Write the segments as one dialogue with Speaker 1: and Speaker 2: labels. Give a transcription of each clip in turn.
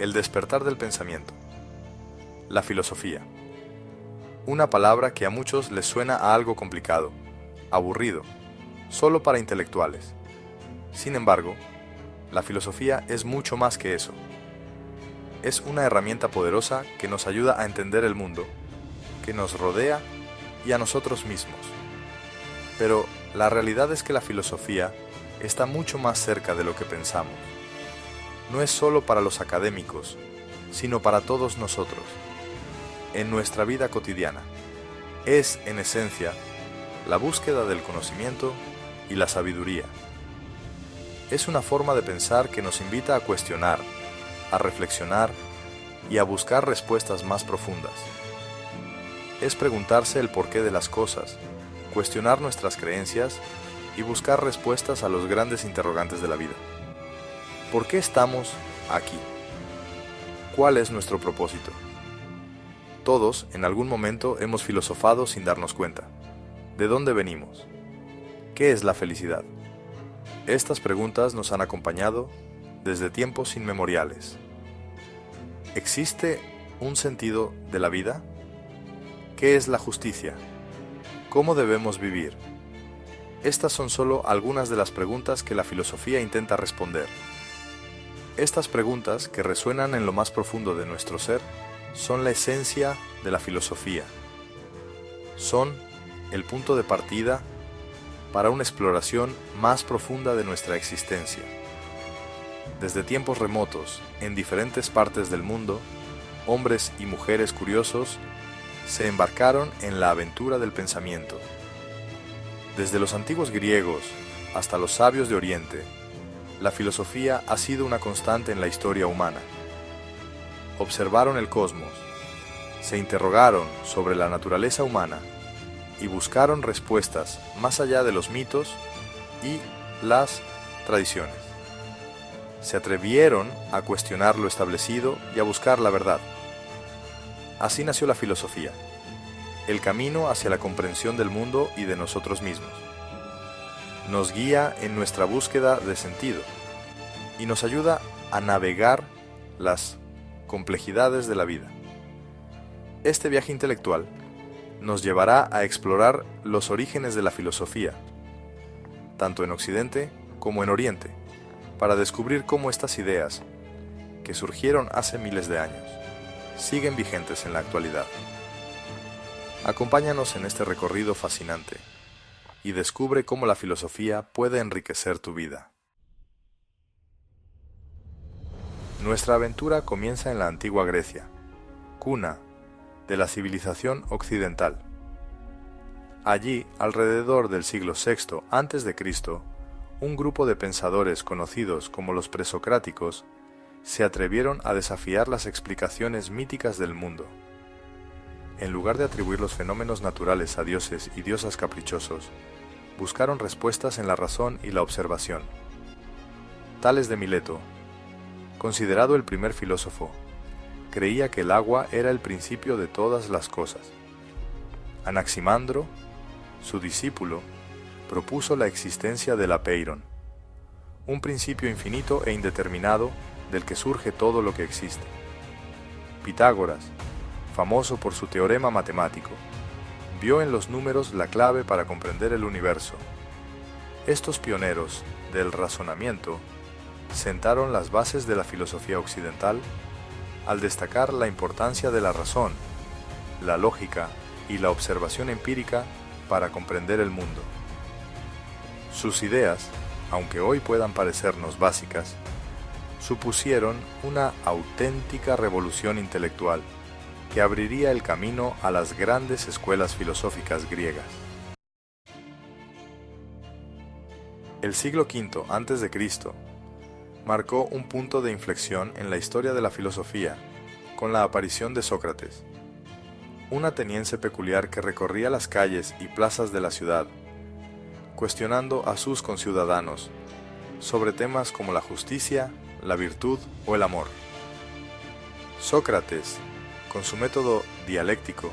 Speaker 1: El despertar del pensamiento. La filosofía. Una palabra que a muchos les suena a algo complicado, aburrido, solo para intelectuales. Sin embargo, la filosofía es mucho más que eso. Es una herramienta poderosa que nos ayuda a entender el mundo, que nos rodea y a nosotros mismos. Pero la realidad es que la filosofía está mucho más cerca de lo que pensamos. No es solo para los académicos, sino para todos nosotros, en nuestra vida cotidiana. Es, en esencia, la búsqueda del conocimiento y la sabiduría. Es una forma de pensar que nos invita a cuestionar, a reflexionar y a buscar respuestas más profundas. Es preguntarse el porqué de las cosas, cuestionar nuestras creencias y buscar respuestas a los grandes interrogantes de la vida. ¿Por qué estamos aquí? ¿Cuál es nuestro propósito? Todos, en algún momento, hemos filosofado sin darnos cuenta. ¿De dónde venimos? ¿Qué es la felicidad? Estas preguntas nos han acompañado desde tiempos inmemoriales. ¿Existe un sentido de la vida? ¿Qué es la justicia? ¿Cómo debemos vivir? Estas son solo algunas de las preguntas que la filosofía intenta responder. Estas preguntas, que resuenan en lo más profundo de nuestro ser, son la esencia de la filosofía. Son el punto de partida para una exploración más profunda de nuestra existencia. Desde tiempos remotos, en diferentes partes del mundo, hombres y mujeres curiosos se embarcaron en la aventura del pensamiento. Desde los antiguos griegos hasta los sabios de Oriente, la filosofía ha sido una constante en la historia humana. Observaron el cosmos, se interrogaron sobre la naturaleza humana y buscaron respuestas más allá de los mitos y las tradiciones. Se atrevieron a cuestionar lo establecido y a buscar la verdad. Así nació la filosofía, el camino hacia la comprensión del mundo y de nosotros mismos. Nos guía en nuestra búsqueda de sentido y nos ayuda a navegar las complejidades de la vida. Este viaje intelectual nos llevará a explorar los orígenes de la filosofía, tanto en Occidente como en Oriente, para descubrir cómo estas ideas, que surgieron hace miles de años, siguen vigentes en la actualidad. Acompáñanos en este recorrido fascinante y descubre cómo la filosofía puede enriquecer tu vida. Nuestra aventura comienza en la antigua Grecia, cuna de la civilización occidental. Allí, alrededor del siglo VI a.C., un grupo de pensadores conocidos como los presocráticos se atrevieron a desafiar las explicaciones míticas del mundo. En lugar de atribuir los fenómenos naturales a dioses y diosas caprichosos, buscaron respuestas en la razón y la observación. Tales de Mileto, considerado el primer filósofo, creía que el agua era el principio de todas las cosas. Anaximandro, su discípulo, propuso la existencia del apeiron, un principio infinito e indeterminado del que surge todo lo que existe. Pitágoras, famoso por su teorema matemático, vio en los números la clave para comprender el universo. Estos pioneros del razonamiento sentaron las bases de la filosofía occidental al destacar la importancia de la razón, la lógica y la observación empírica para comprender el mundo. Sus ideas, aunque hoy puedan parecernos básicas, supusieron una auténtica revolución intelectual que abriría el camino a las grandes escuelas filosóficas griegas. El siglo V a.C. marcó un punto de inflexión en la historia de la filosofía con la aparición de Sócrates, un ateniense peculiar que recorría las calles y plazas de la ciudad, cuestionando a sus conciudadanos sobre temas como la justicia, la virtud o el amor. Sócrates, con su método dialéctico,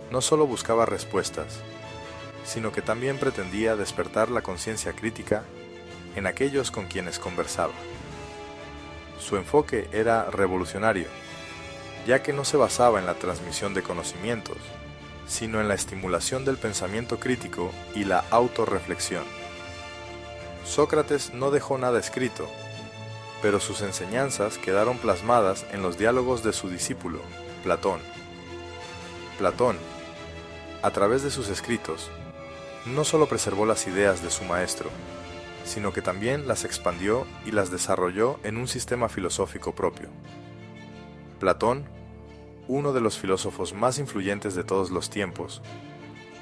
Speaker 1: no solo buscaba respuestas, sino que también pretendía despertar la conciencia crítica en aquellos con quienes conversaba. Su enfoque era revolucionario, ya que no se basaba en la transmisión de conocimientos, sino en la estimulación del pensamiento crítico y la autorreflexión. Sócrates no dejó nada escrito, pero sus enseñanzas quedaron plasmadas en los diálogos de su discípulo, Platón. Platón, a través de sus escritos, no solo preservó las ideas de su maestro, sino que también las expandió y las desarrolló en un sistema filosófico propio. Platón, uno de los filósofos más influyentes de todos los tiempos,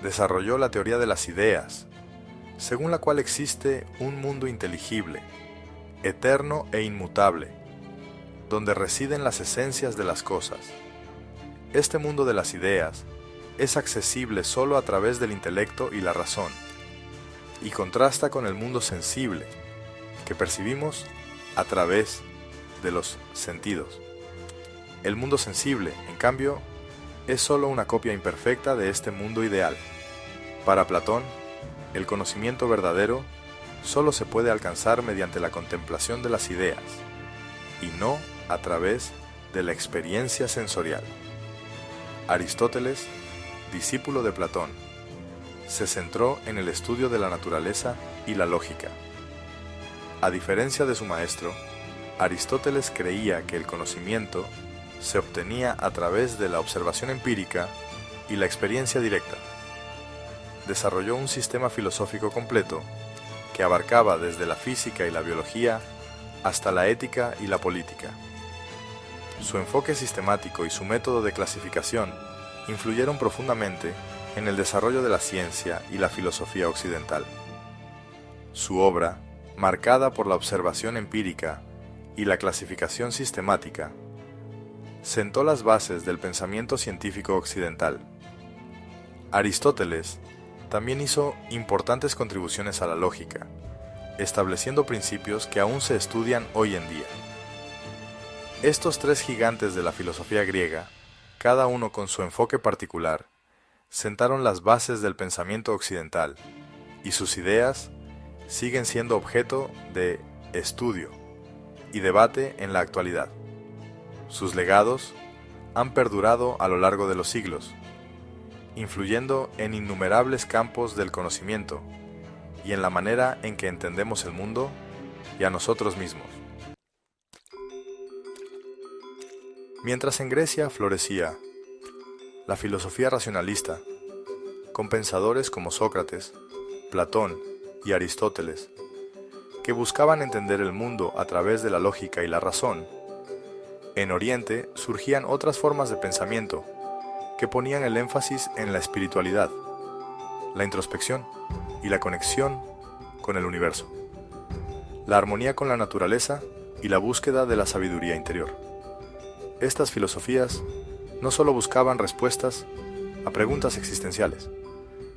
Speaker 1: desarrolló la teoría de las ideas, según la cual existe un mundo inteligible, eterno e inmutable, donde residen las esencias de las cosas. Este mundo de las ideas es accesible solo a través del intelecto y la razón, y contrasta con el mundo sensible, que percibimos a través de los sentidos. El mundo sensible, en cambio, es solo una copia imperfecta de este mundo ideal. Para Platón, el conocimiento verdadero solo se puede alcanzar mediante la contemplación de las ideas, y no a través de la experiencia sensorial. Aristóteles, discípulo de Platón, se centró en el estudio de la naturaleza y la lógica. A diferencia de su maestro, Aristóteles creía que el conocimiento se obtenía a través de la observación empírica y la experiencia directa. Desarrolló un sistema filosófico completo que abarcaba desde la física y la biología hasta la ética y la política. Su enfoque sistemático y su método de clasificación influyeron profundamente en el desarrollo de la ciencia y la filosofía occidental. Su obra, marcada por la observación empírica y la clasificación sistemática, sentó las bases del pensamiento científico occidental. Aristóteles también hizo importantes contribuciones a la lógica, estableciendo principios que aún se estudian hoy en día. Estos tres gigantes de la filosofía griega, cada uno con su enfoque particular, sentaron las bases del pensamiento occidental, y sus ideas siguen siendo objeto de estudio y debate en la actualidad. Sus legados han perdurado a lo largo de los siglos, influyendo en innumerables campos del conocimiento y en la manera en que entendemos el mundo y a nosotros mismos. Mientras en Grecia florecía la filosofía racionalista, con pensadores como Sócrates, Platón y Aristóteles, que buscaban entender el mundo a través de la lógica y la razón, en Oriente surgían otras formas de pensamiento que ponían el énfasis en la espiritualidad, la introspección y la conexión con el universo, la armonía con la naturaleza y la búsqueda de la sabiduría interior. Estas filosofías no solo buscaban respuestas a preguntas existenciales,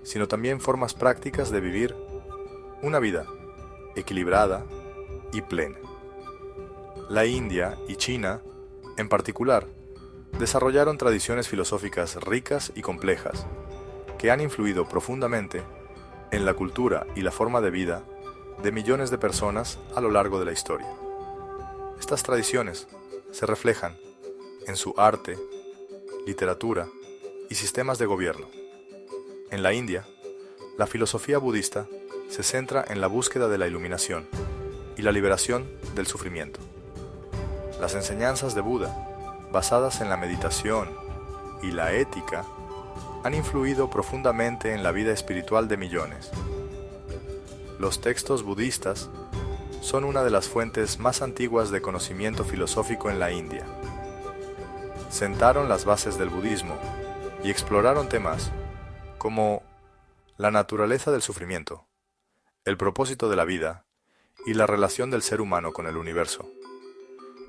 Speaker 1: sino también formas prácticas de vivir una vida equilibrada y plena. La India y China, en particular, desarrollaron tradiciones filosóficas ricas y complejas que han influido profundamente en la cultura y la forma de vida de millones de personas a lo largo de la historia. Estas tradiciones se reflejan en su arte, literatura y sistemas de gobierno. En la India, la filosofía budista se centra en la búsqueda de la iluminación y la liberación del sufrimiento. Las enseñanzas de Buda, basadas en la meditación y la ética, han influido profundamente en la vida espiritual de millones. Los textos budistas son una de las fuentes más antiguas de conocimiento filosófico en la India. Sentaron las bases del budismo y exploraron temas como la naturaleza del sufrimiento, el propósito de la vida y la relación del ser humano con el universo.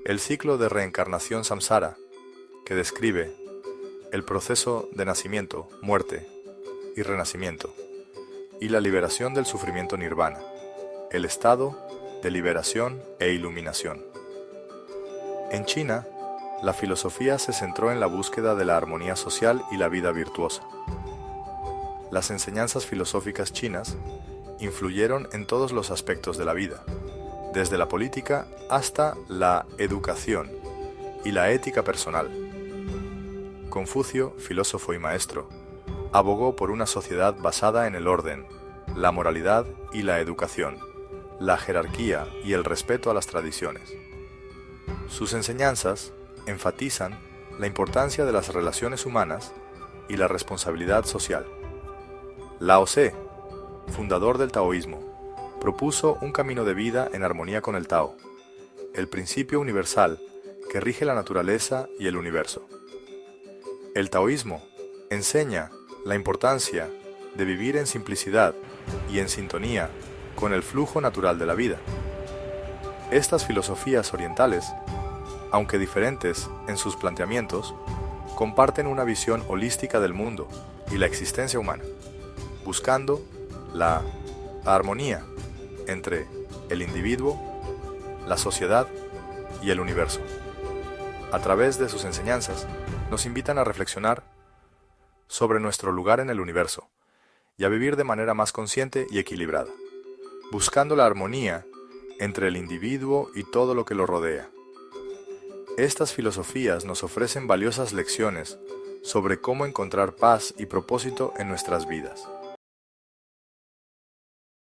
Speaker 1: El ciclo de reencarnación samsara, que describe el proceso de nacimiento, muerte y renacimiento, y la liberación del sufrimiento nirvana, el estado de liberación e iluminación. En China, la filosofía se centró en la búsqueda de la armonía social y la vida virtuosa. Las enseñanzas filosóficas chinas influyeron en todos los aspectos de la vida, desde la política hasta la educación y la ética personal. Confucio, filósofo y maestro, abogó por una sociedad basada en el orden, la moralidad y la educación, la jerarquía y el respeto a las tradiciones. Sus enseñanzas enfatizan la importancia de las relaciones humanas y la responsabilidad social. Lao Tse, fundador del taoísmo, propuso un camino de vida en armonía con el Tao, el principio universal que rige la naturaleza y el universo. El taoísmo enseña la importancia de vivir en simplicidad y en sintonía con el flujo natural de la vida. Estas filosofías orientales, aunque diferentes en sus planteamientos, comparten una visión holística del mundo y la existencia humana, buscando la armonía entre el individuo, la sociedad y el universo. A través de sus enseñanzas, nos invitan a reflexionar sobre nuestro lugar en el universo y a vivir de manera más consciente y equilibrada, buscando la armonía entre el individuo y todo lo que lo rodea. Estas filosofías nos ofrecen valiosas lecciones sobre cómo encontrar paz y propósito en nuestras vidas.